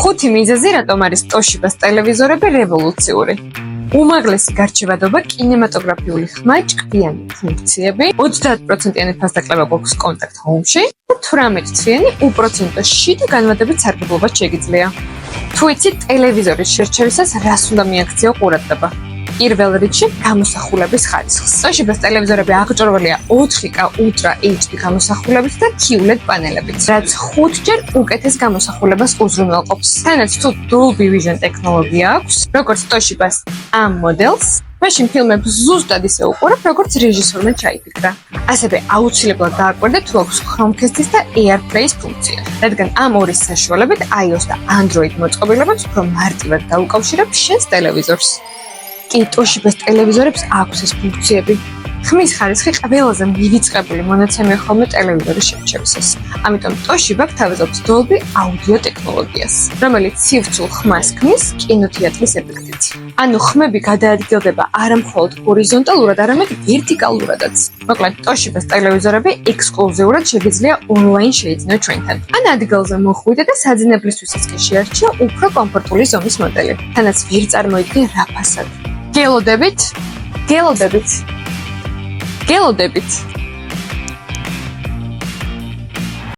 ხუთი მიზეზი, რატომ არის Toshiba-ს ტელევიზორები რევოლუციური. უმაღლესი გარჩევადობა, კინემატოგრაფიული ხმა, ჭკვიანი ფუნქციები, 30%-იანი ფასდაკლება გვაქვს Contact Home-ში და 18-თვიანი უპროცენტო შიდა განმარტებით სარგებლობა შეგიძლია. თუ იცით ტელევიზორის შერჩევისას რას უნდა მიაქციო ყურადღება? პირველ რიგში გამოსახულების ხარისხს. Toshiba-ს ტელევიზორები აღჭურვილია 4K Ultra HD გამოსახულებით და QLED პანელებით, რაც 5-ჯერ უკეთეს გამოსახულებას უზრუნველყოფს. თანაც თუ Dolby Vision ტექნოლოგია აქვს, როგორც Toshiba-ს ამ მოდელს, მაშინ ფილმებს ზუსტად ისე უყურებ, როგორც რეჟისორმა ჩაიფიქრა. ასევე აუცილებლად დააკვირდეთ თუ აქვს Chromecast-ის და AirPlay-ის ფუნქცია, რადგან ამორის საშუალებით iOS და Android მოწყობილობებს უფრო მარტივად დაუკავშირებ შენს ტელევიზორს. კი Toshiba-ს ტელევიზორებს აქვს ეს ფუნქციები. ხმის ხარისხი ყველაზე მივიწყებული მონაცემია ხოლმე ტელევიზორის შერჩევისას. ამიტომ Toshiba გთავაზობს Dolby Audio ტექნოლოგიას, რომელიც სივრცულ ხმას ქმნის კინოთეატრის ეფექტით. ანუ ხმები გადაადგილდება არა მხოლოდ ჰორიზონტალურად, არამედ ვერტიკალურადაც. მოკლედ Toshiba-ს ტელევიზორები ექსკლუზიურად შეგიძლია ონლაინ შეიძინოთ ჩვენთან. ან ადგილზე მოხვიდე და საძინებლისთვისაც კი შეარჩიო უფრო კომფორტული ზომის მოდელი. თანაც ვერ წარმოიდგენ რა ფასად. გელოდებით?